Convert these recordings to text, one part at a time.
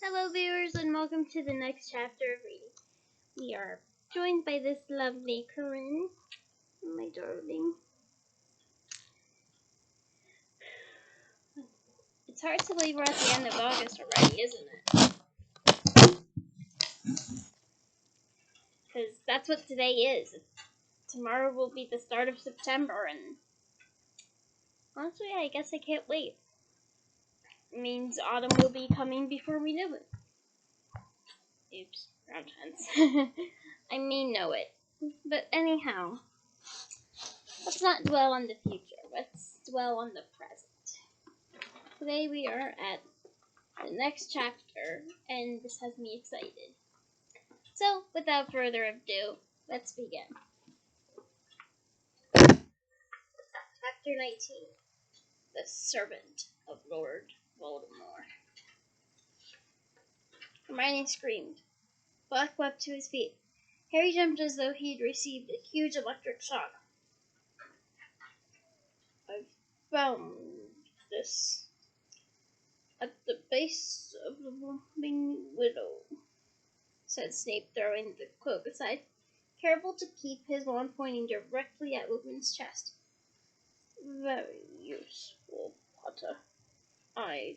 Hello viewers and welcome to the next chapter of reading. We are joined by this lovely Corinne, my darling. It's hard to believe we're at the end of August already, isn't it? Because that's what today is. Tomorrow will be the start of September and honestly I guess I can't wait. It means autumn will be coming before we know it. Oops, wrong tense. I mean know it. But anyhow, let's not dwell on the future. Let's dwell on the present. Today we are at the next chapter, and this has me excited. So, without further ado, let's begin. Chapter 19. The Servant of Lord Voldemort. Hermione screamed. Black leapt to his feet. Harry jumped as though he'd received a huge electric shock. I've found this at the base of the Whomping Willow, said Snape, throwing the cloak aside, careful to keep his wand pointing directly at Lupin's chest. Very useful, Potter. I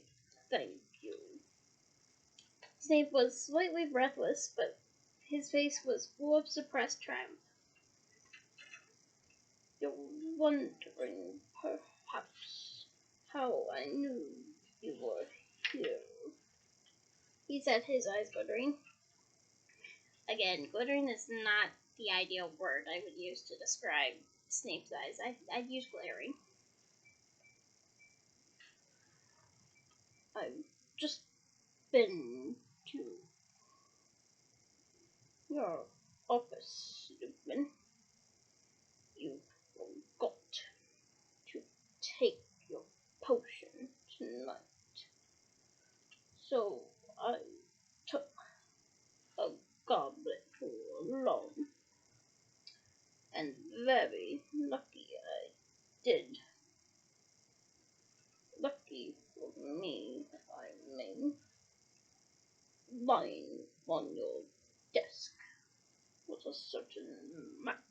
thank you. Snape was slightly breathless, but his face was full of suppressed triumph. You're wondering, perhaps, how I knew you were here, he said, his eyes glittering. Again, glittering is not the ideal word I would use to describe Snape's eyes. I'd use glaring. I've just been to your office, Lupin. You forgot to take your potion tonight. So I took a goblet along. And very lucky I did. Lucky for me, I mean. Lying on your desk was a certain map.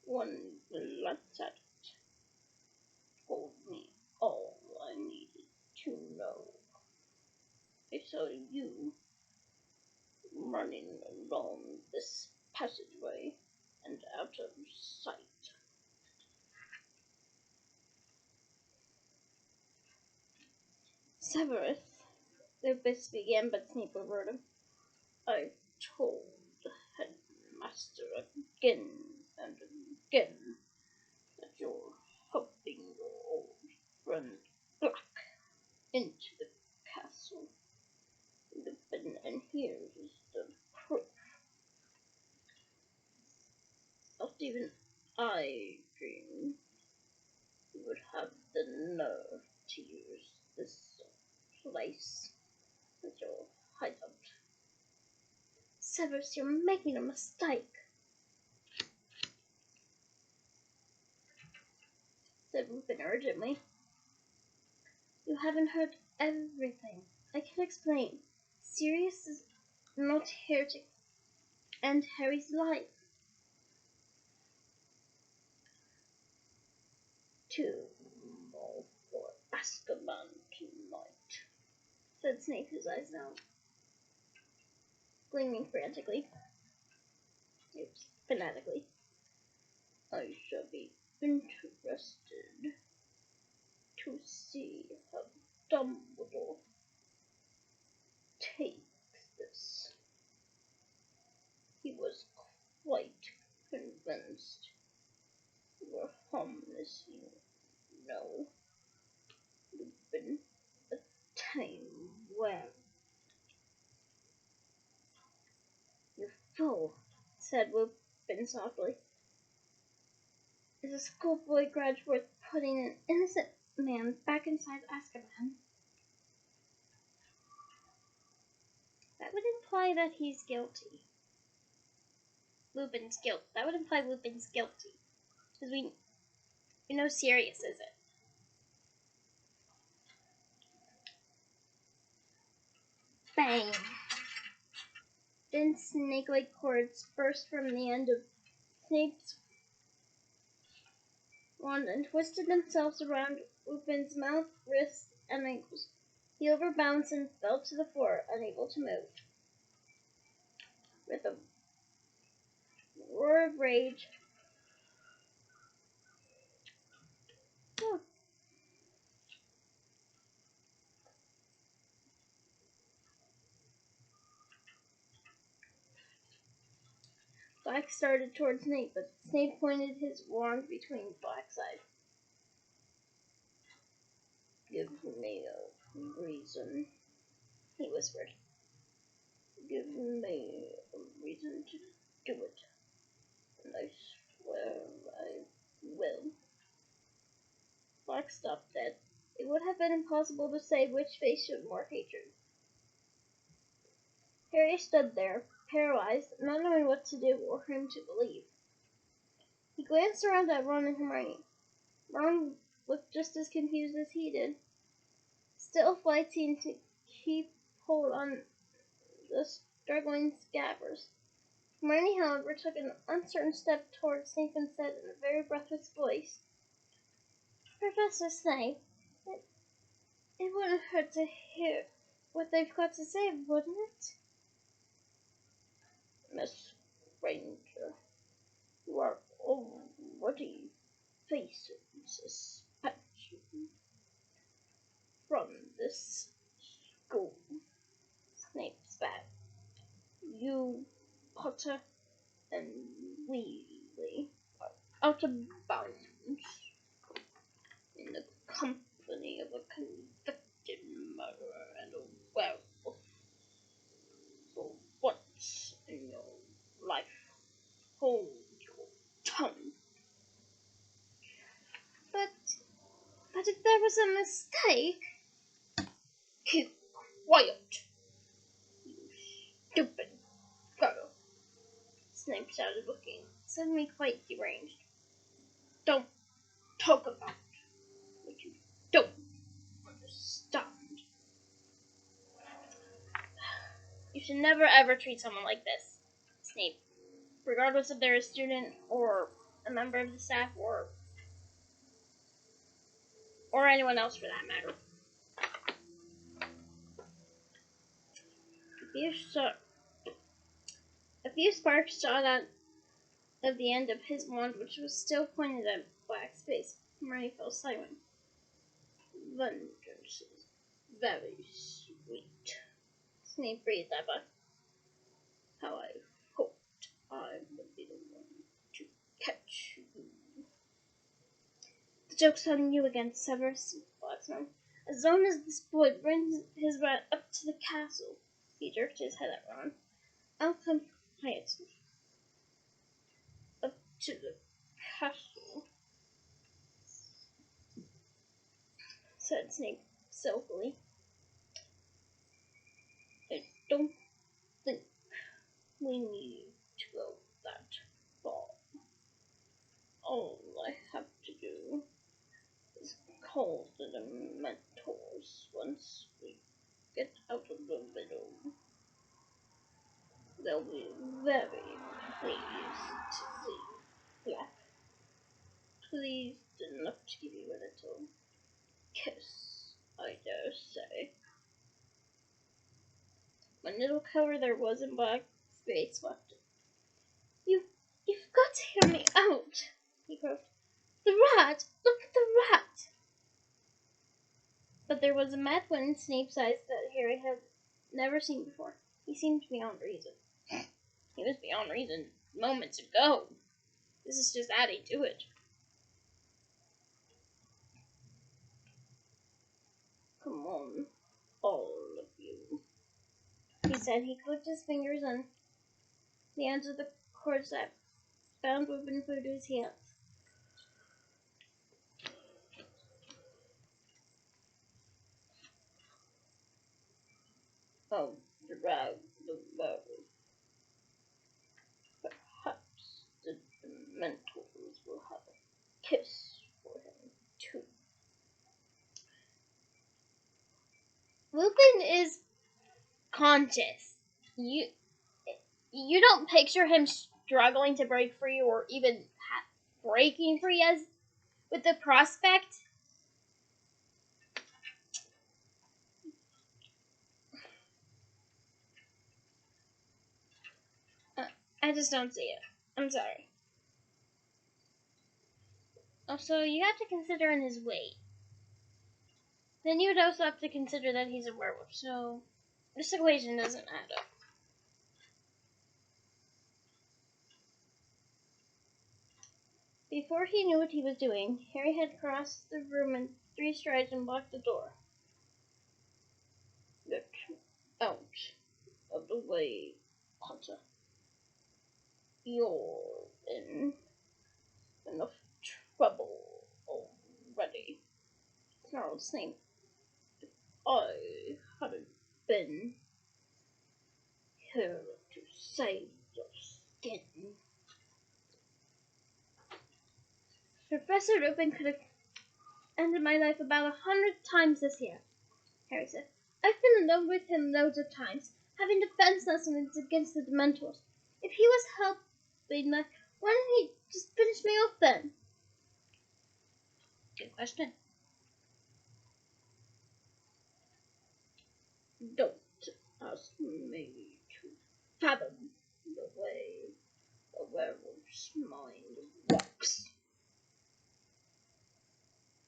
One glance at it told me all I needed to know. I saw you running along this passageway and out of sight. Severus, Lupus began, but Snape overruled him. I've told the headmaster again and again that you're helping your old friend Black into the castle. Lupin, and here's the proof. Not even I dreamed you would have the nerve to use this place as your hideout. Severus, you're making a mistake, said Lupin urgently. You haven't heard everything. I can explain. Sirius is not here to end Harry's life. Two more for Azkaban tonight, said Snape, his eyes now gleaming frantically. Oops, fanatically. I shall be interested to see how Dumbledore takes this. He was quite convinced you were harmless, you know, Lupin, a time where you fool, said Lupin softly. Is a schoolboy grudge worth putting an innocent man back inside Azkaban? That would imply that he's guilty. Lupin's guilt. That would imply Lupin's guilty. Because we know Sirius isn't. Bang! Then snake-like cords burst from the end of Snape's wand and twisted themselves around Lupin's mouth, wrists, and ankles. He overbounced and fell to the floor, unable to move. With a roar of rage, Black started toward Snape, but Snape pointed his wand between Black's eyes. "Give me a reason," he whispered. "Give me a reason to do it, and I swear I will." Black stopped dead. It would have been impossible to say which face showed more hatred. Harry stood there, paralyzed, not knowing what to do or whom to believe. He glanced around at Ron and Hermione. Ron looked just as confused as he did. Still, Flight seemed to keep hold on the struggling Scabbers. Hermione, however, took an uncertain step towards Snape and said in a very breathless voice, "Professor Snape, it wouldn't hurt to hear what they've got to say, wouldn't it?" "Miss Granger, you are already facing suspension from this school," Snape spat. "You, Potter, and Weasley are out of bounds in the company of a convicted murderer and a werewolf. For once in your life, hold your tongue." But if there was a mistake..." "Keep quiet, you stupid girl," Snape shouted, looking suddenly quite deranged. "Don't talk about what you don't understand." "You should never ever treat someone like this, Snape, regardless if they're a student or a member of the staff or anyone else for that matter." A few sparks shot out of the end of his wand, which was still pointed at Black's face. Hermione fell silent. "Vengeance is very sweet," Snape breathed at Black. "How I hoped I would be the one to catch you." "The joke's on you again, Severus," Black snarled. "As long as this boy brings his rat up to the castle," he jerked his head at Ron, "I'll come quietly up to the castle," said Snape sulkily. "I don't think we need to go that far. All I have to do is call the Dementors once we get out of the middle. They'll be very pleased to see Black. Pleased enough to give you a little kiss, I dare say." What little cover there was in Black's face left. You've got to hear me out," he croaked. "The rat! Look at the rat!" But there was a mad glint in Snape's eyes that Harry had never seen before. He seemed beyond reason. He was beyond reason moments ago. This is just adding to it. "Come on, all of you," he said. He clicked his fingers on the ends of the cords that bound Lupin flew to his hands. "I'll drag the bow. Perhaps the Dementors will have a kiss for him, too." Lupin is conscious. You don't picture him struggling to break free or even breaking free as with the prospect. I just don't see it. I'm sorry. Also, you have to consider in his weight. Then you would also have to consider that he's a werewolf, so this equation doesn't add up. Before he knew what he was doing, Harry had crossed the room in 3 strides and blocked the door. Get out of the way, Potter. You're in enough trouble already, snarled Snape. If I hadn't been here to save your skin. Professor Lupin could have ended my life about 100 times this year, Harry said. I've been alone with him loads of times, having defense lessons against the Dementors. If he was helping me, why didn't he just finish me off then? Good question. Don't ask me to fathom the way a werewolf's mind works.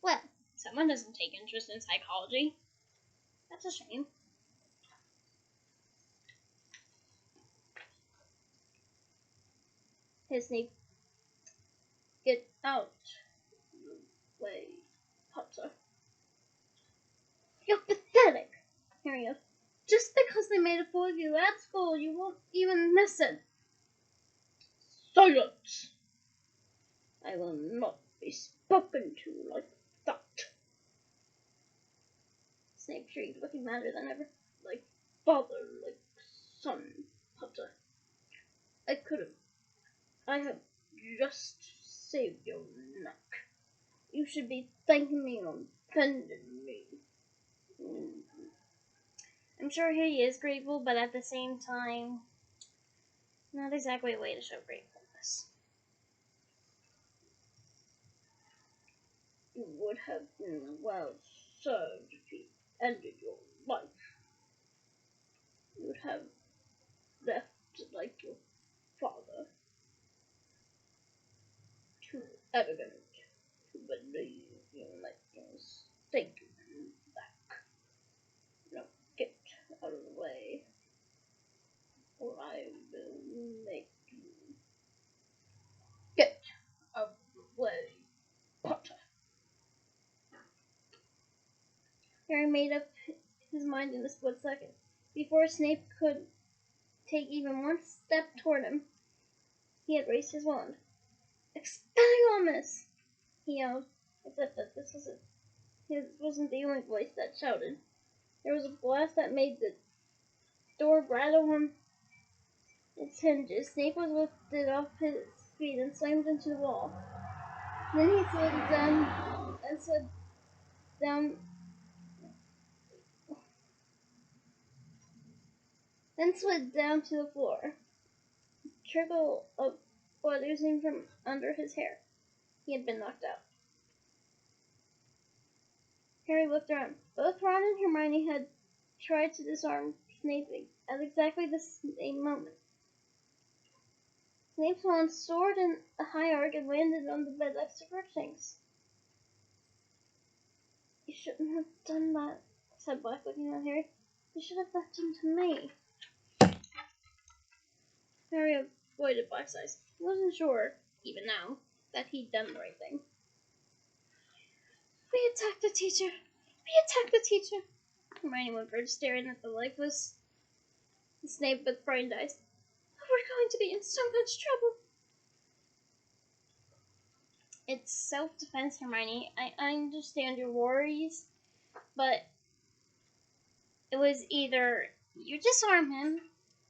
Well, someone doesn't take interest in psychology. That's a shame. His Snape, get out the way, Potter. You're pathetic, Harry yelled. Just because they made a fool of you at school, you won't even miss it. Silence! I will not be spoken to like that. Snape shrieked, looking madder than ever. Like father, like son, Potter. I have just saved your neck. You should be thanking me on defending me. I'm sure he is grateful, but at the same time, not exactly a way to show gratefulness. You would have been well served if you ended your life. You would have left like your father. Too arrogant to believe you make a mistake back. Now get out of the way, or I will make you. Get out of the way, Potter. Harry made up his mind in a split second. Before Snape could take even one step toward him, he had raised his wand. Expelliarmus! He yelled, except that his wasn't the only voice that shouted. There was a blast that made the door rattle on its hinges. Snape was lifted off his feet and slammed into the wall. Then he slid down to the floor. A trickle of blood oozing from under his hair. He had been knocked out. Harry looked around. Both Ron and Hermione had tried to disarm Snape at exactly the same moment. Snape's wand soared in a high arc and landed on the bed next to Crookshanks. You shouldn't have done that, said Black, looking at Harry. You should have left him to me. Harry avoided Black's eyes. He wasn't sure, even now, that he'd done the right thing. We attacked the teacher! We attacked the teacher! Hermione whimpered, staring at the lifeless Snape with frightened eyes. We're going to be in so much trouble. It's self-defense, Hermione. I understand your worries, but it was either you disarm him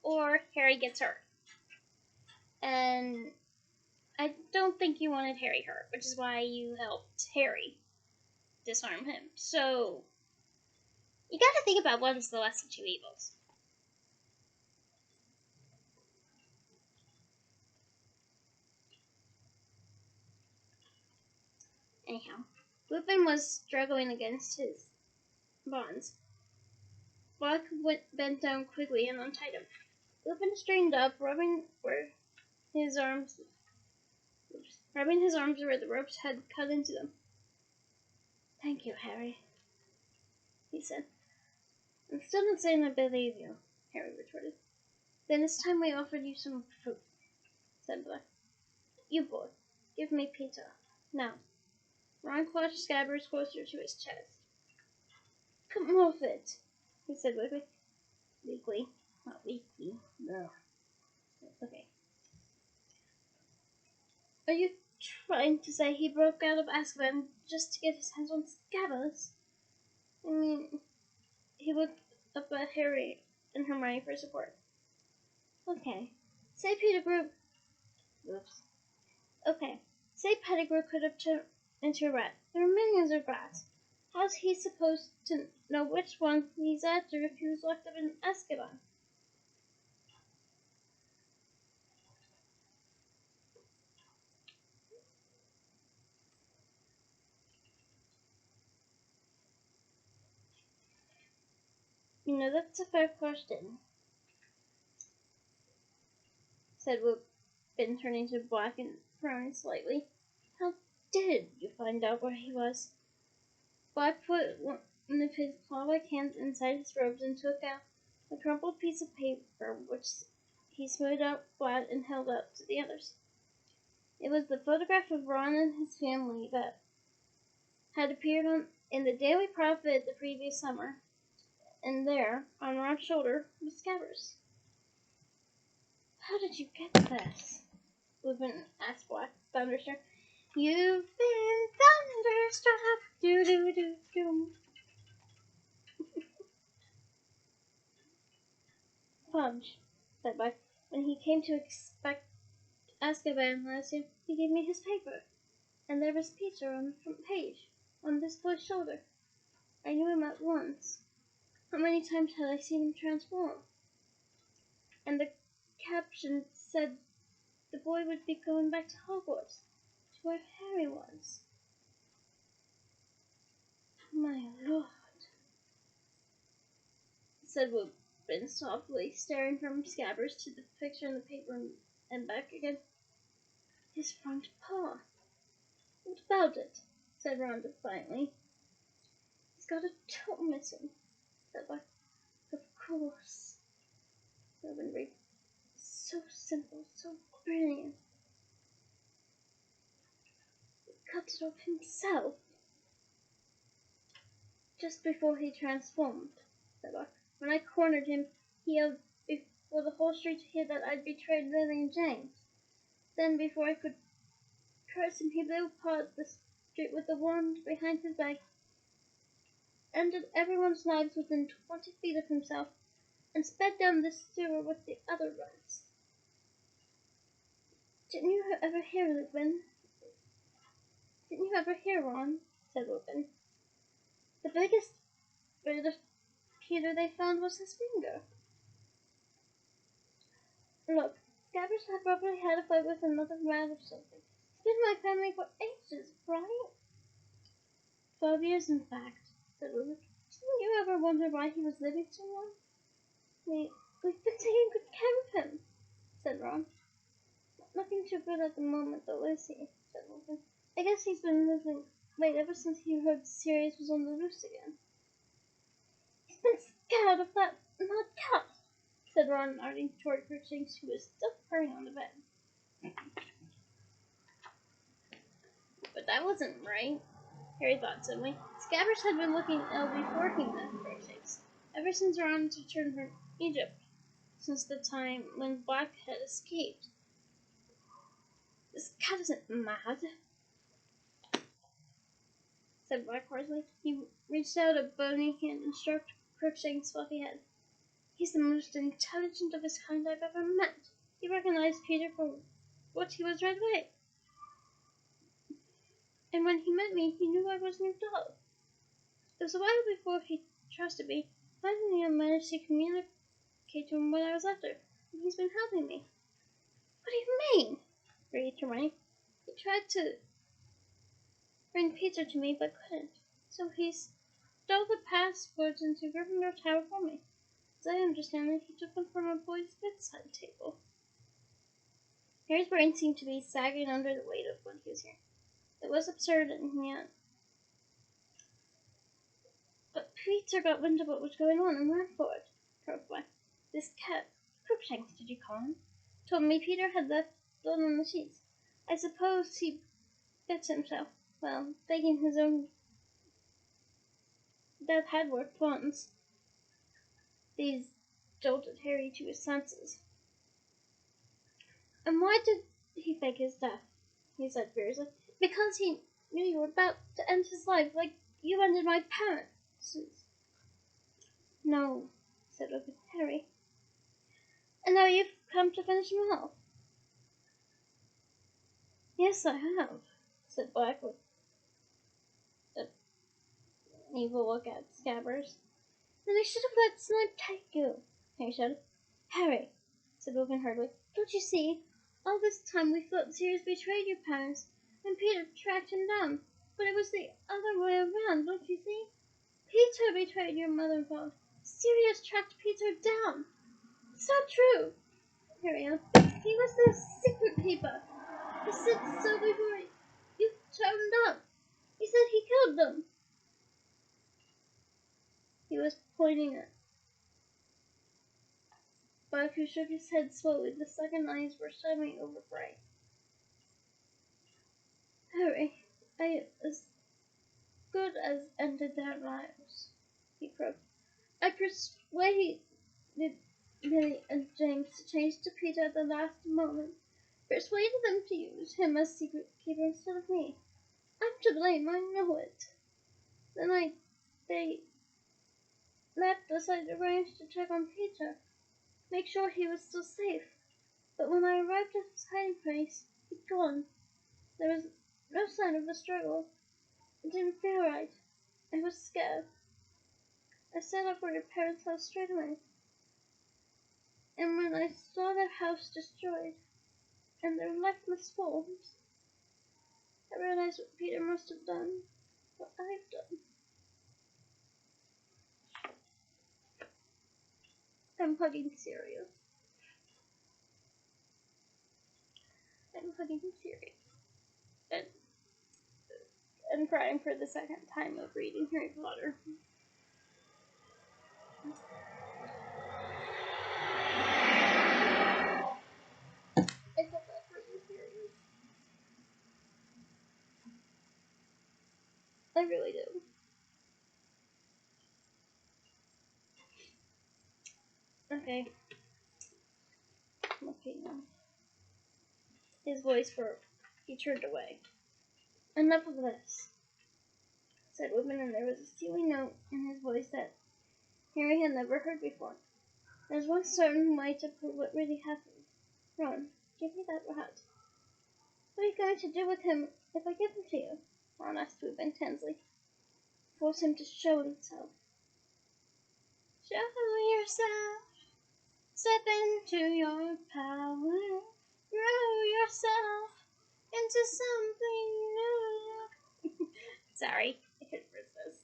or Harry gets hurt. And I don't think you wanted Harry hurt, which is why you helped Harry disarm him. So you gotta think about what is the lesser of two evils. Anyhow, Lupin was struggling against his bonds. Black bent down quickly and untied him. Lupin straightened up, rubbing his arms where the ropes had cut into them. "Thank you, Harry," he said. "I'm still not saying I believe you," Harry retorted. "Then it's time we offered you some food," said Black. "You boy, give me Peter. Now." Ron clutched Scabbers closer to his chest. "Come off it," he said weakly. Weakly. Not weakly. No. Okay. "Are you trying to say he broke out of Azkaban just to get his hands on Scabbers?" I mean, he looked up at Harry and Hermione for support. "Okay. Say Pettigrew... Oops. Okay. Say Pettigrew could have turned into a rat. There are millions of rats. How's he supposed to know which one he's after if he was locked up in Azkaban?" "You know, that's a fair question," said Lupin, turning to Black and frowning slightly. "How did you find out where he was?" Black put one of his claw-like hands inside his robes and took out a crumpled piece of paper, which he smoothed out flat and held out to the others. It was the photograph of Ron and his family that had appeared in the Daily Prophet the previous summer, and there, on Ron's shoulder, was Scabbers. "How did you get this?" Lupin asked Black, thunderstruck. "You've been thunderstruck, do-do-do-do." "Fudge," said Black. "When he came to expect Azkaban last year, he gave me his paper, and there was Peter on the front page, on this boy's shoulder. I knew him at once. How many times had I seen him transform? And the caption said the boy would be going back to Hogwarts, to where Harry was. My lord," said Lupin softly, staring from Scabbers to the picture in the paper and back again. "His front paw." "What about it?" said Ron defiantly. "He's got a toe missing," said Black. "Of course," Lupin read. "So simple, so brilliant. He cut it off himself just before he transformed," said Black. "When I cornered him, he yelled for the whole street to hear that I'd betrayed Lily and James. Then, before I could curse him, he blew apart the street with the wand behind his back, ended everyone's lives within 20 feet of himself, and sped down the sewer with the other rats. Didn't you ever hear, Lupin? Didn't you ever hear, Ron?" said Lupin. "The biggest bit of Peter they found was his finger. Look, Scabbers had probably had a fight with another rat or something. He's been in my family for ages, right?" 12 years, in fact," said Lupin. "Didn't you ever wonder why he was living so long?" We've been taking good care of him," said Ron. "Looking too good at the moment, though, is he?" said Lupin. "I guess he's been losing weight ever since he heard Sirius was on the loose again." "He's been scared of that mad cat," said Ron, nodding toward Crookshanks, who was still purring on the bed. But that wasn't right, Harry thought suddenly. Scabbers had been looking ill before he met Crookshanks, ever since Ron's return from Egypt, since the time when Black had escaped. "This cat isn't mad," said Black hoarsely. He reached out a bony hand and stroked Crookshanks' fluffy head. "He's the most intelligent of his kind I've ever met. He recognized Peter for what he was right away. And when he met me, he knew I was new dog. It was a while before he trusted me. Finally, I managed to communicate to him what I was after, and he's been helping me." "What do you mean?" breathed Hermione. "He tried to bring pizza to me, but couldn't. So he stole the passports into Gryffindor Tower for me. As I understand it, he took them from a boy's bedside table. Harry's brain seemed to be sagging under the weight of what he was hearing. It was absurd, and yet. But Peter got wind of what was going on and ran for it. Why, this cat, Crookshanks, did you call him? Told me Peter had left blood on the sheets. I suppose he bit himself. Well, thinking his own death had worked once. These jolted Harry to his senses. And why did he fake his death? He said fiercely. Because he knew you were about to end his life, like you ended my parents. No, said Harry. And now you've come to finish him off. Yes, I have, said Black with an evil look at Scabbers. Then I should have let Snape take you, Harry said. Harry, said Lupin hurriedly, don't you see? All this time we thought Sirius betrayed your parents, and Peter tracked him down. But it was the other way around, don't you see? Peter betrayed your mother and father. Sirius tracked Peter down. It's not true, Harry answered. He was their secret keeper. He said so before you turned up. He said he killed them. He was pointing at Buck, who shook his head slowly. The second eyes were suddenly over bright. Harry, I as good as ended their lives, he croaked. I persuaded Billy and James to change to Peter at the last moment. Persuaded them to use him as secret keeper instead of me. I'm to blame, I know it. The night they left us, I'd arranged to check on Peter, make sure he was still safe. But when I arrived at his hiding place, he'd gone. There was no sign of a struggle. It didn't feel right. I was scared. I set off for your parents' house straight away. And when I saw their house destroyed, and their lifeless forms, I realized what Peter must have done, what I've done. I'm hugging Sirius. I'm hugging Sirius. And crying for the second time of reading Harry Potter. I felt that for you, Sirius. I really do. Okay. Okay now. His voice broke. He turned away. Enough of this, said Whitman, and there was a steely note in his voice that Harry had never heard before. There's one certain way to prove what really happened. Ron, give me that rat. What are you going to do with him if I give him to you? Ron asked Whitman tensely. Force him to show himself. Show yourself. Step into your power. Grow yourself into something new. Sorry, I couldn't resist,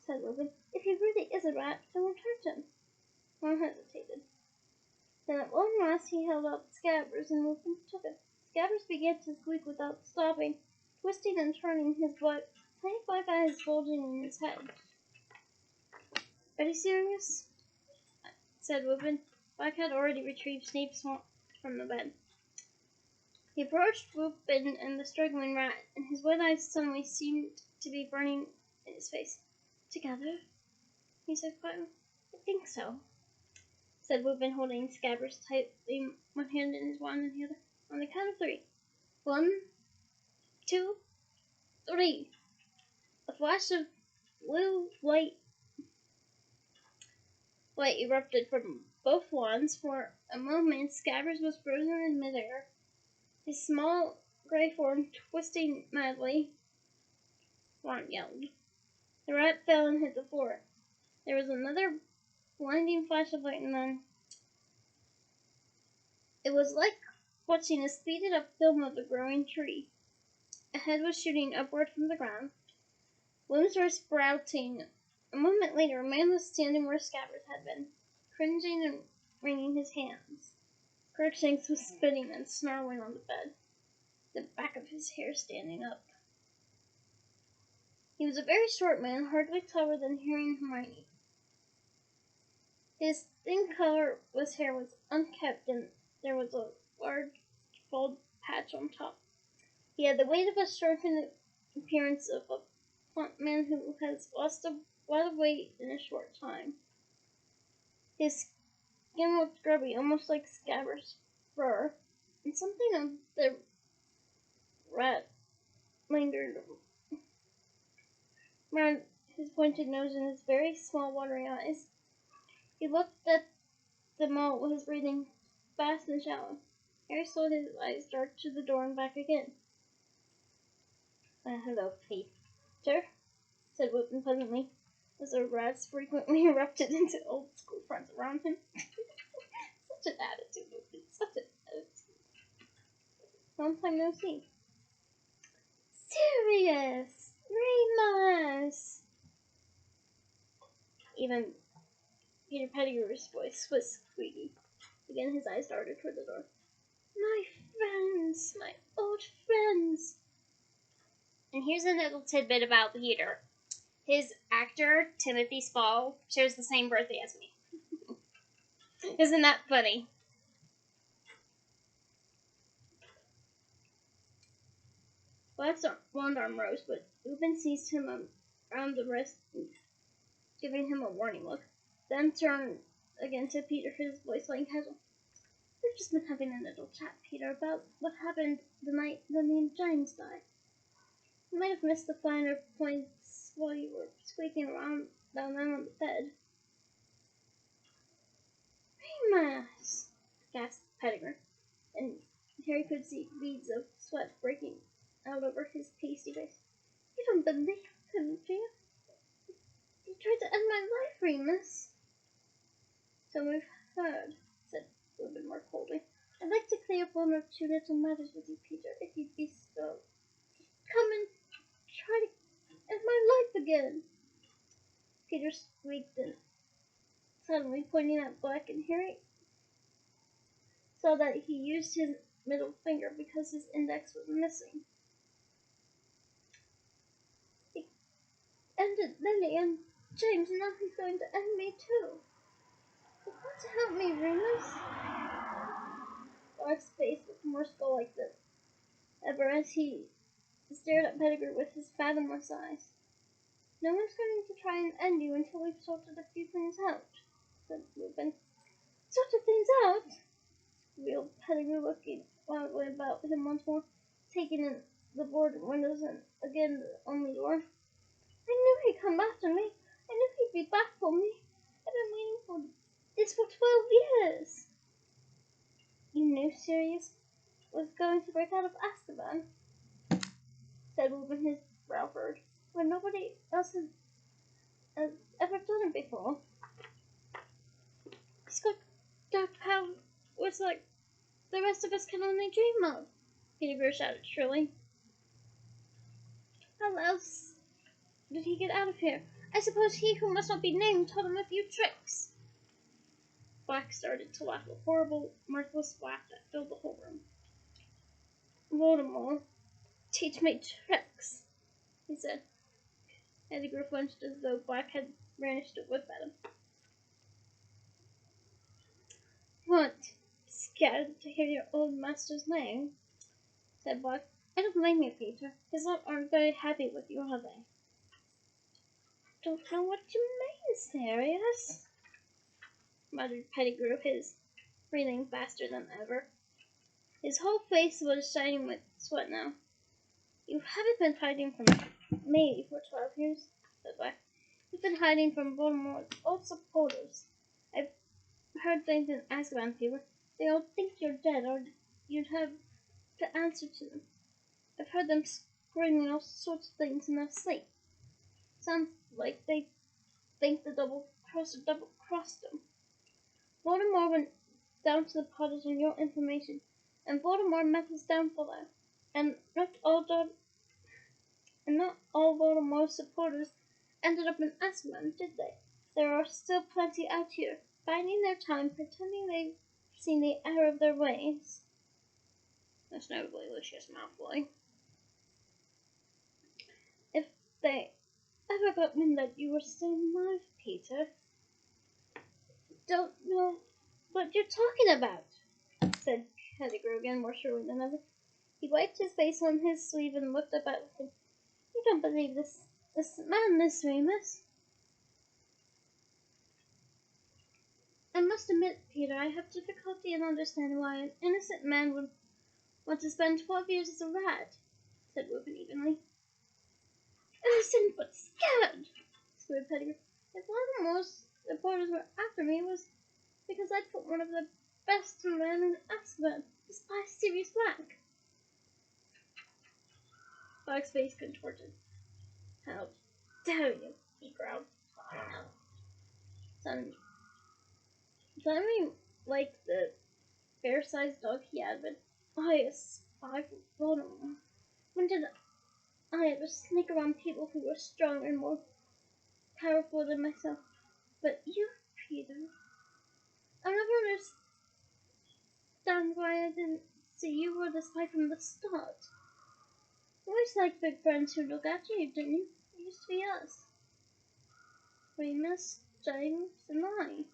said Logan. If he really is a rat, I won't hurt him. Ron hesitated. Then at long last he held out Scabbers, and Logan took it. Scabbers began to squeak without stopping, twisting and turning, his tiny black eyes bulging in his head. Ready, Sirius? Said Whitman. Black had already retrieved Snape's swamp from the bed. He approached Whitman and the struggling rat, and his wet eyes suddenly seemed to be burning in his face. Together? He said quietly. I think so, said Whitman, holding Scabbers tightly, one hand in his wand and the other. On the count of 3. 1, 2, 3. A flash of blue light erupted from both wands. For a moment, Scabbers was frozen in midair, his small gray form twisting madly. Ron yelled. The rat fell and hit the floor. There was another blinding flash of light, and then it was like watching a speeded up film of the growing tree. A head was shooting upward from the ground. Limbs were sprouting. A moment later, a man was standing where Scabbers had been, cringing and wringing his hands. Crookshanks was spitting and snarling on the bed, the back of his hair standing up. He was a very short man, hardly taller than Harry and Hermione. His thin colorless hair was unkempt, and there was a large bald patch on top. He had the weight of a shrunken appearance of a plump man who has lost a lot of weight in a short time. His skin looked grubby, almost like Scabbers' fur, and something of the rat lingered around his pointed nose and his very small watery eyes. He looked at them all with his breathing fast and shallow. Harry saw his eyes dart to the door and back again. Hello, Peter, said Lupin pleasantly, as the rats frequently erupted into old school friends around him. Such an attitude, Lupin, such an attitude. Long time no see. Sirius! Remus! Even Peter Pettigrew's voice was squeaky. Again his eyes darted toward the door. My friends! My old friends! And here's a little tidbit about Peter. His actor, Timothy Spall, shares the same birthday as me. Isn't that funny? Black's wand arm rose, but Lupin seized him around the wrist, giving him a warning look. Then turned again to Peter, his voice slightly casual. We've just been having a little chat, Peter, about what happened the night that me and James died. You might have missed the finer points while you were squeaking around down there on the bed. Remus! Gasped Pettigrew, and Harry could see beads of sweat breaking out over his pasty face. You don't believe him, do you? He tried to end my life, Remus. So we've heard, said Lupin more coldly. I'd like to clear up one or two little matters with you, Peter, if you'd be so. Come and try to end my life again. Peter squeaked and suddenly pointing at Black, and Harry saw that he used his middle finger because his index was missing. He ended Lily and James, and now he's going to end me too. You've got to help me, Remus. Black's face looked more skull-like than ever as he stared at Pettigrew with his fathomless eyes. No one's going to try and end you until we've sorted a few things out, said Lupin. Sorted things out? Squealed Pettigrew, looking wildly about him once more, taking in the board and windows and again the only door. I knew he'd come after me. I knew he'd be back for me. I've been waiting for this for 12 years. You knew Sirius was going to break out of Azkaban, said Lupin, his brow furrowed, when nobody else has ever done it before. He's got dark powers like the rest of us can only dream of, Pettigrew shouted shrilly. How else did he get out of here? I suppose he who must not be named taught him a few tricks. Black started to laugh, a horrible, mirthless laugh that filled the whole room. Voldemort, teach me tricks, he said. Pettigrew flinched as though Black had brandished a whip at him. What? Scared to hear your old master's name? Said Black. I don't blame you, Peter. His lot aren't very happy with you, are they? Don't know what you mean, Sirius, muttered Pettigrew, his breathing faster than ever. His whole face was shining with sweat now. You haven't been hiding from me for 12 years, said Black. You've been hiding from Voldemort's old supporters. I've heard things in Azkaban fever. They all think you're dead, or you'd have to answer to them. I've heard them screaming all sorts of things in their sleep. Sounds like they think the double-crosser double-crossed them. Voldemort went down to the Potters on your information, and Voldemort met his downfall there. And not all And not all Voldemort's supporters ended up in Azkaban, did they? There are still plenty out here, biding their time, pretending they've seen the error of their ways. Most notably Lucius Malfoy. If they ever got wind that you were still alive, Peter, don't know what you're talking about, said Pettigrew again, more surely than ever. He wiped his face on his sleeve and looked up at him. You don't believe this madness, Remus? I must admit, Peter, I have difficulty in understanding why an innocent man would want to spend 12 years as a rat, said Reuben evenly. Innocent but scared, squealed Pettigrew. If Voldemort's reporters were after me, it was because I put one of the best men in Azkaban, the spy Sirius Black. Black's face contorted. How dare you, he growled. Sounding like the bear-sized dog he had, but I, a spy for Voldemort. When did I ever sneak around people who were stronger and more powerful than myself? But you, Peter, I'll never understand why I didn't see you were the spy from the start. You always liked big friends who look after you, didn't you? It used to be us. Remus, James, and I.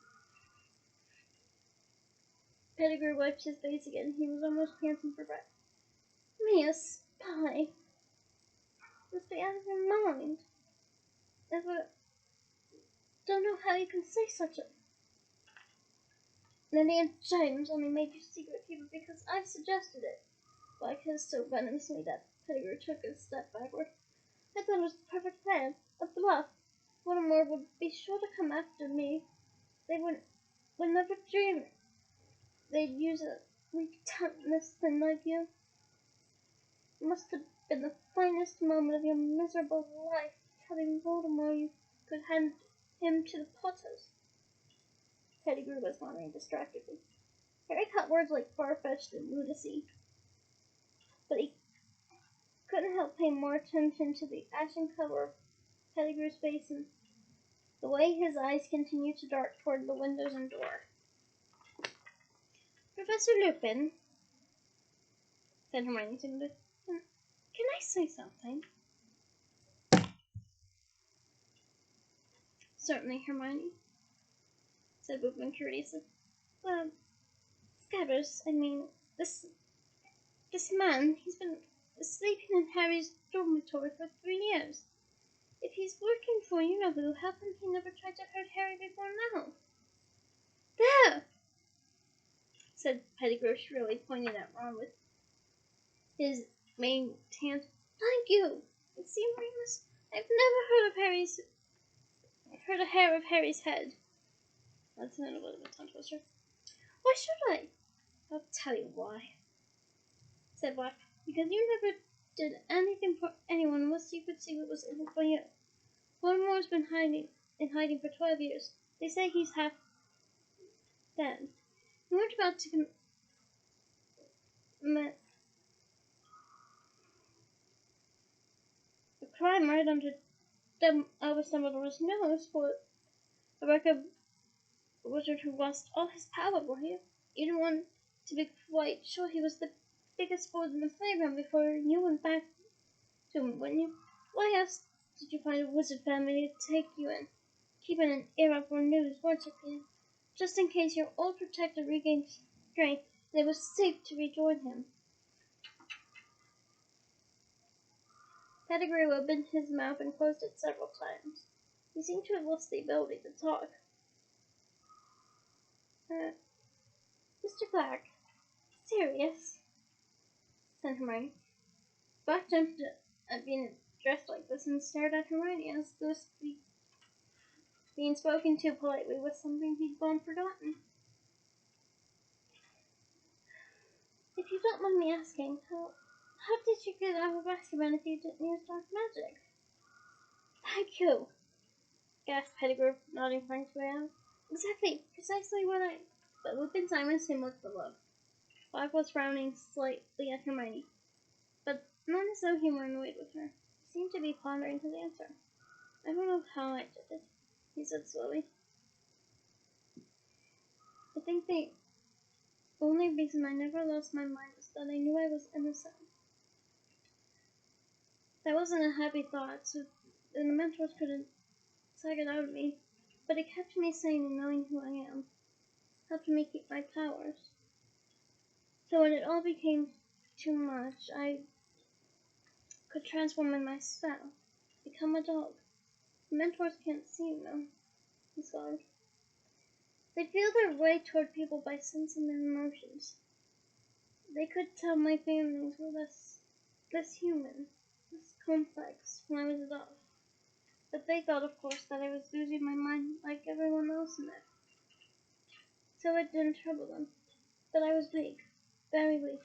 Pettigrew wiped his face again. He was almost panting for breath. Me, a spy? Must be out of your mind. I don't know how you can say such a... Lily and James only made you secret keeper because I suggested it. Black hissed so venomously that Pettigrew took a step backward. I thought it was the perfect plan. A bluff. Voldemort would be sure to come after me. They would never dream they'd use a weak tongued thing like you. It must have been the finest moment of your miserable life, telling Voldemort you could hand him to the Potters. Pettigrew was nodding distractedly. Harry caught words like far-fetched and lunacy, but he couldn't help paying more attention to the ashen color of Pettigrew's face and the way his eyes continued to dart toward the windows and door. Professor Lupin, said Hermione timidly, can I say something? Certainly, Hermione, said Lupin courteously. Scabbers, this man, he's been sleeping in Harry's dormitory for 3 years. If he's working for you-know-who, how come he never tried to hurt Harry before now? There! Said Pettigrew shrilly, pointing at Ron with his main hand. Thank you! You see, Remus, I've never heard a hair of Harry's head. That's not a bit of a tongue twister. Why should I? I'll tell you why, said Black. Because you never did anything for anyone unless you could see what was in it for you. Voldemort's been in hiding for 12 years. They say he's half dead. You weren't about to commit a crime right under Albus Dumbledore's nose for a record wizard who lost all his power, were you? You didn't want to be quite sure he was the biggest sport in the playground before you went back to him, wouldn't you? Why else did you find a wizard family to take you in? Keeping an ear out for news, weren't you, Peter? Just in case your old protector regained strength and it was safe to rejoin him. Pettigrew opened his mouth and closed it several times. He seemed to have lost the ability to talk. Mr. Black, Sirius, said Hermione. Black jumped at being dressed like this and stared at Hermione as though being spoken to politely was something he'd long forgotten. If you don't mind me asking, how did you get out of Azkaban if you didn't use dark magic? Thank you, gasped Pettigrew, nodding frankly out. Exactly, precisely what I... But Lupin silenced him with a look. Black was frowning slightly at Hermione, but not as though he were annoyed with her. He seemed to be pondering his answer. I don't know how I did it, he said slowly. I think the only reason I never lost my mind was that I knew I was innocent. That wasn't a happy thought, so the Dementors couldn't suck it out of me, but it kept me sane in knowing who I am, helped me keep my powers. So when it all became too much, I could transform in my spell, become a dog. The Mentors can't see you now, he swallowed. They feel their way toward people by sensing their emotions. They could tell my feelings were less human, less complex when I was a dog. But they thought, of course, that I was losing my mind like everyone else in there. So it didn't trouble them. But I was weak, very weak,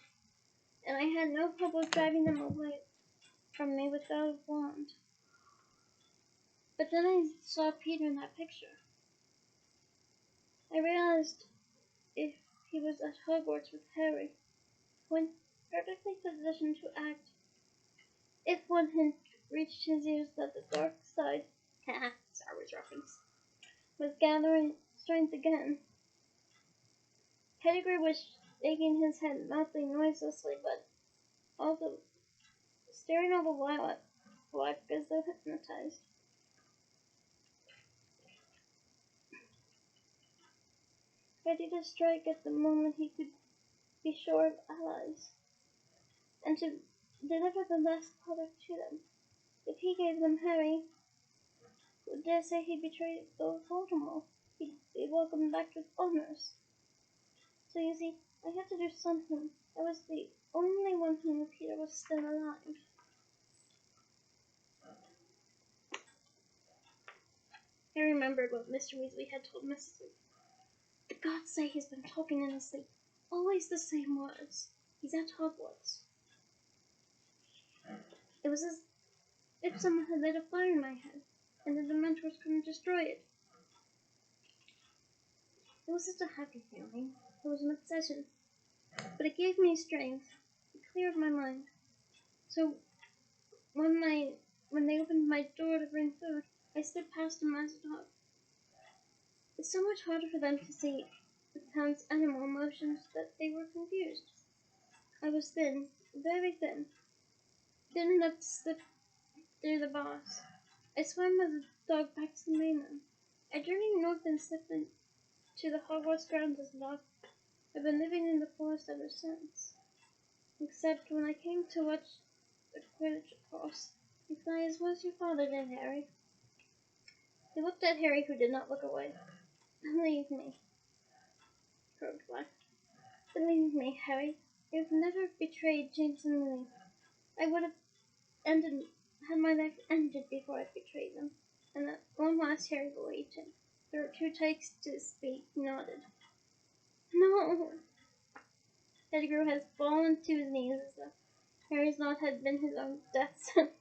and I had no hope of driving them away from me without a wand. But then I saw Peter in that picture. I realized if he was at Hogwarts with Harry, when perfectly positioned to act, if one hint reached his ears that the dark side, Star Wars reference, was gathering strength again. Pettigrew was shaking his head nothing noiselessly, but also staring all the while at Black as though hypnotized. Ready to strike at the moment he could be sure of allies, and to deliver the last product to them. If he gave them Harry, who dare say he betrayed Voldemort, he'd be welcomed back with honors. So you see, I had to do something. I was the only one who knew Peter was still alive. I remembered what Mr. Weasley had told Mrs. Weasley. The gods say he's been talking in his sleep. Always the same words. He's at Hogwarts. It was as if someone had lit a fire in my head, and the Dementors couldn't destroy it. It was such a happy feeling. It was an obsession. But it gave me strength. It cleared my mind. So when they opened my door to bring food, I stood past them as a dog. It's so much harder for them to see the town's animal emotions that they were confused. I was thin, very thin, thin enough to slip through the bars. I swam as a dog back to the mainland. I journeyed north and slipped into the Hogwarts grounds as a dog. I've been living in the forest ever since. Except when I came to watch the Quidditch course. You fly as well as your father did, Harry. He looked at Harry, who did not look away. Believe me, croaked Black. Believe me, Harry. You've never betrayed James and Lily. I would have had my life ended before I betrayed them. And at one last Harry believed him. There were two takes to speak. He nodded. No! Pettigrew has fallen to his knees as though Harry's nod had been his own death sentence.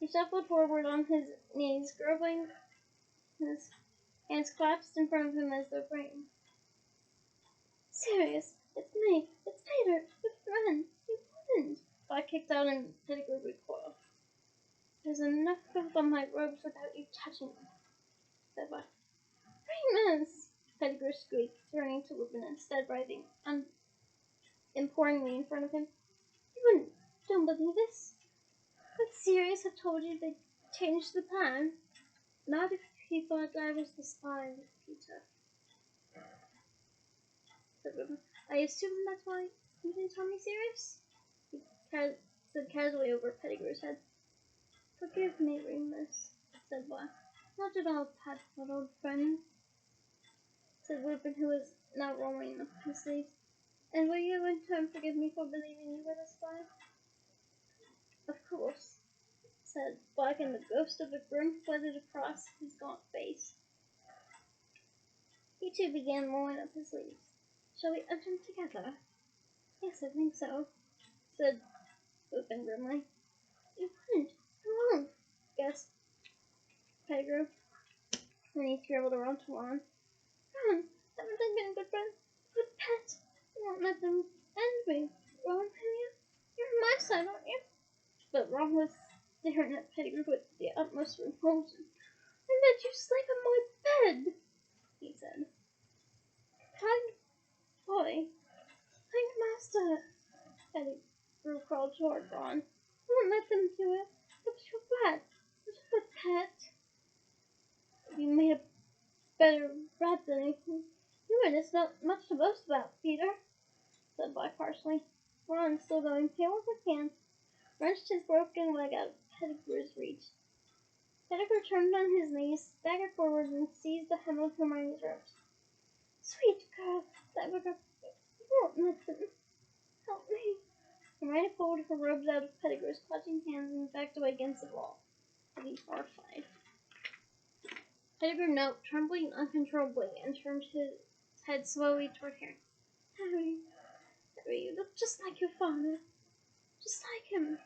He shuffled forward on his knees, groping, his hands clasped in front of him as though praying. Sirius, it's me, it's Peter, your friend, you wouldn't. I kicked out and Pettigrew recoiled. There's enough filth on my robes without you touching them, said Black. Remus! Pettigrew squeaked, turning to Lupin instead, writhing imploringly in front of him. You don't believe this? Could Sirius have told you they changed the plan? Not if he thought I was the spy with Peter, said Lupin. I assume that's why you didn't tell me, Sirius? He said casually over Pettigrew's head. Forgive me, Remus, said Black. Not at all, Pat, old friend, said Lupin, who was now rolling up his sleeves. And will you in turn forgive me for believing you were the spy? Of course, said Black, and the ghost of a grin flitted across his gaunt face. He too began rolling up his sleeves. Shall we enter together? Yes, I think so, said Lupin grimly. You wouldn't. I won't, gasped Pettigrew. Then he scribbled around to Ron. Ron, haven't I been a good friend? Good pet. You won't let them end me. Ron, will you? You're on my side, aren't you? But Ron was staring at Pettigrew with the utmost repulsion. "I let you sleep in my bed," he said. "Kind boy, kind master." Pettigrew crawled toward Ron. "I won't let them do it. It was your rat, not a good pet." "You made a better rat than anything. There's not much to boast about, Peter," said Black harshly. Ron, still going pale as a can, wrenched his broken leg out of Pettigrew's reach. Pettigrew turned on his knees, staggered forward, and seized the hem of Hermione's robes. "Sweet girl," staggered her. "You won't let them. Help me." Hermione pulled her robes out of Pettigrew's clutching hands and backed away against the wall, looking horrified. Pettigrew knelt, trembling uncontrollably, and turned his head slowly toward Harry. Harry, you look just like your father. Just like him."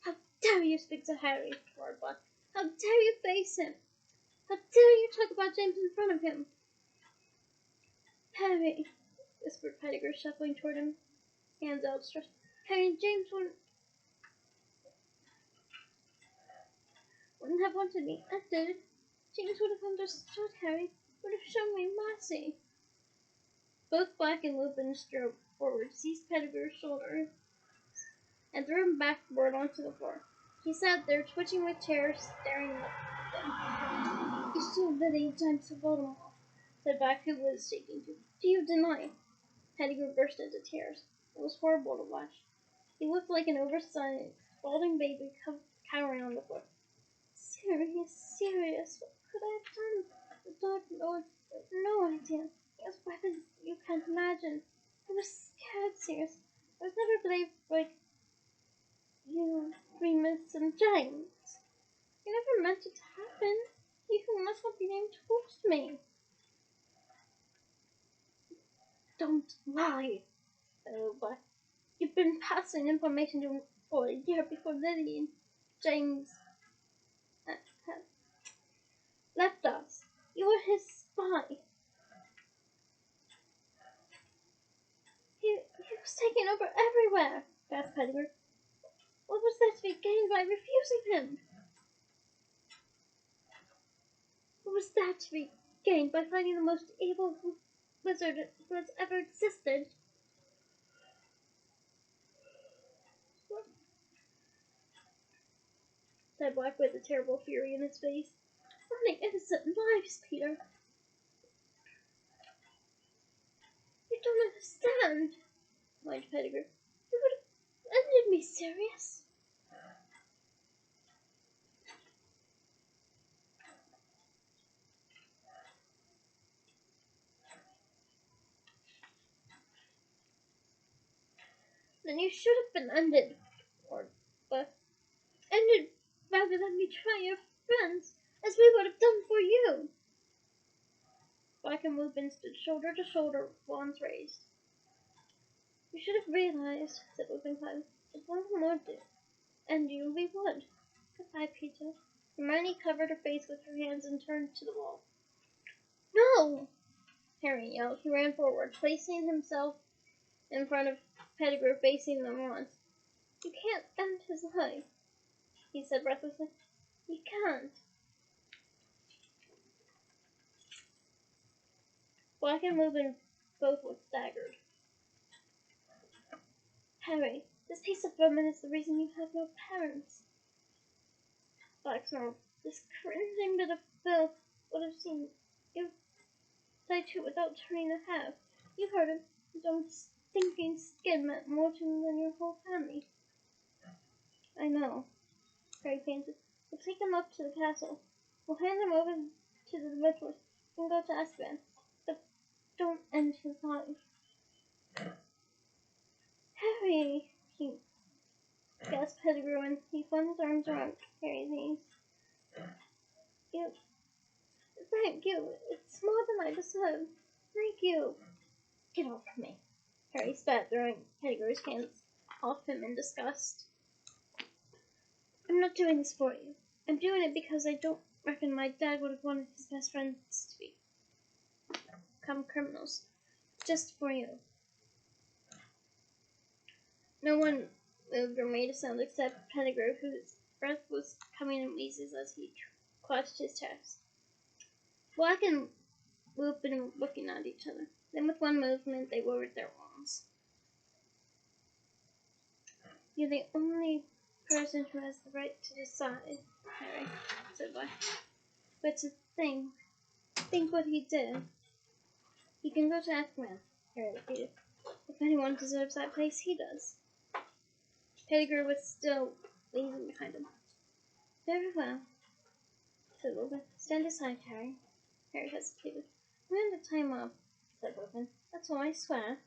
"How dare you speak to Harry?" roared Black. "How dare you face him? How dare you talk about James in front of him?" "Harry," whispered Pettigrew, shuffling toward him, hands outstretched. "Harry, James wouldn't have wanted me. I did. James would have understood, Harry. Would have shown me mercy." Both Black and Lupin strode forward, seized Pettigrew's shoulder, and threw him backward onto the floor. He sat there, twitching with terror, staring at them. "You still believe James Voldemort," said Black, who was shaking too. "Do you deny?" Pettigrew burst into tears. It was horrible to watch. He looked like an oversized, balding baby cowering on the floor. Sirius, what could I have done? The Dark Lord had no idea. He has weapons you can't imagine. I was scared, Sirius. I was never brave like you, Remus, and James. You never meant it to happen. You must not be named told me." "Don't lie," said Black. "You've been passing information to him for a year before Lily and James had left us. You were his spy. He was taking over everywhere," gasped Pettigrew. "What was there to be gained by refusing him? What was there to be gained by fighting the most evil wizard who has ever existed?" said Black with a terrible fury in his face. "Running innocent lives, Peter. You don't understand," whined Pettigrew. "You would have ended me, Sirius." "Then you should have been ended, or ended rather than betray your friends, as we would have done for you." Black and Lupin stood shoulder to shoulder, wands raised. "You should have realized," said Lupin quietly, "if one more did, and you, we would. Goodbye, Peter." Hermione covered her face with her hands and turned to the wall. "No!" Harry yelled. He ran forward, placing himself in front of Pettigrew, facing them once. "You can't end his life," he said breathlessly. "You can't." Black and Lupin both looked staggered. "Harry, this piece of vermin is the reason you have no parents." Black snarled. "This cringing bit of filth would have seen you die too without turning a hair. You heard him. His own stinking skin meant more to him than your whole family." "I know," Harry panted. "We'll take him up to the castle. We'll hand him over to the Dementors and go to Azkaban. But don't end his life." "Harry!" gasped Pettigrew, and he flung his arms around Harry's knees. "You, thank you. It's more than I deserve. Thank you." "Get off me," Harry spat, throwing Pettigrew's hands off him in disgust. "I'm not doing this for you. I'm doing it because I don't reckon my dad would have wanted his best friends to become criminals. Just for you." No one moved or made a sound except Pettigrew, whose breath was coming in wheezes as he clutched his chest. Black and Lupin were looking at each other. Then with one movement they lowered their wands. "You're the only person who has the right to decide," Harry said Black. "But to think what he did." "He can go to Azkaban," Harry repeated. "If anyone deserves that place, he does." Pettigrew was still wheezing behind him. "Very well," said Lupin. "Stand aside, Harry." Harry hesitated. "I'm going to tie him up," said Lupin. "That's all, I swear."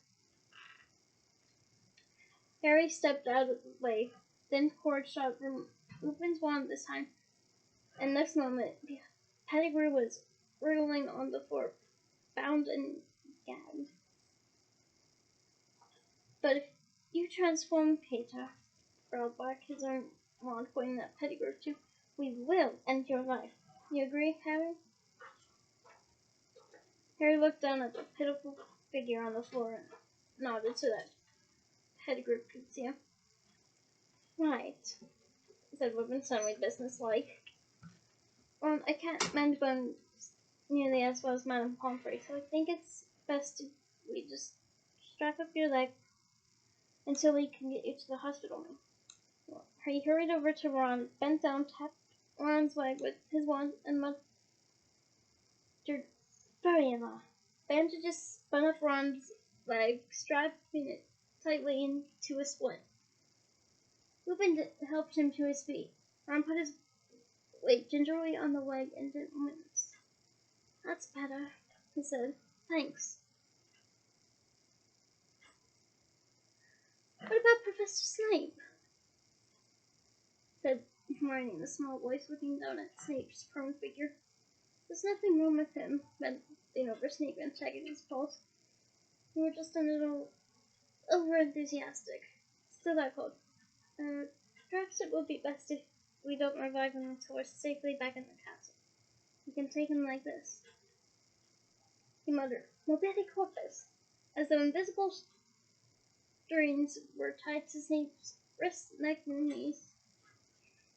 Harry stepped out of the way. Then cord shot from Lupin's wand this time, and next moment Pettigrew was wriggling on the floor, bound and gagged. "But if you transform Peter," growled Black, his own wand pointing at Pettigrew too, "we will end your life. You agree, Harry?" Harry looked down at the pitiful figure on the floor and nodded so that Pettigrew could see him. "Right," said Lupin, suddenly businesslike. "I can't mend bones nearly as well as Madame Pomfrey, so I think it's best if we just strap up your leg until we can get you to the hospital." He hurried over to Ron, bent down, tapped Ron's leg with his wand, and muttered, "Brother-in-law." Bandages spun up Ron's leg, strapping it tightly into a splint. Lupin helped him to his feet. Ron put his weight gingerly on the leg and didn't wince. "That's better," he said. "Thanks." "What about Professor Snape?" said Hermione in a small voice, looking down at Snape's prone figure. "There's nothing wrong with him," bending over Snape and checking his pulse. "You were just a little over-enthusiastic. Still that cold. Perhaps it would be best if we don't revive him until we're safely back in the castle. We can take him like this." He muttered, "Mobile corpus," as though invisible strings were tied to Snape's wrists, neck, and knees.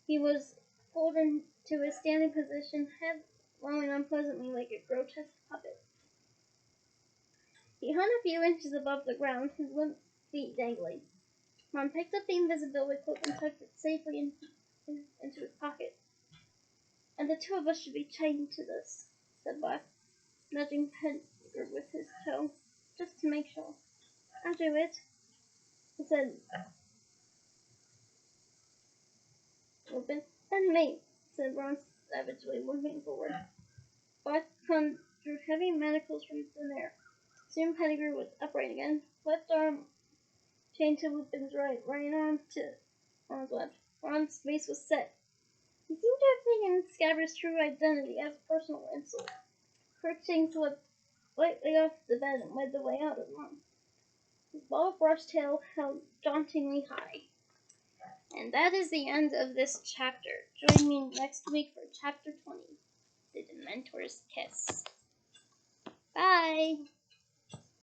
He was pulled into a standing position, head lolling unpleasantly like a grotesque puppet. He hung a few inches above the ground, his limp feet dangling. Ron picked up the invisibility cloak and tucked it safely into his pocket. "And the two of us should be chained to this," said Black, nudging Pettigrew with his toe, "just to make sure." "I'll do it," he said. "Open. Then mate," said Ron savagely, moving forward. Black conjured heavy manacles from thin air. Soon Pettigrew was upright again, left arm chained to Lupin's right arm to Ron's left. Ron's face was set. He seemed to have taken Scabbard's true identity as a personal insult. Crookshank slipped lightly off the bed and led the way out of the room. His ball-brushed tail held dauntingly high. And that is the end of this chapter. Join me next week for chapter 20, The Dementor's Kiss. Bye!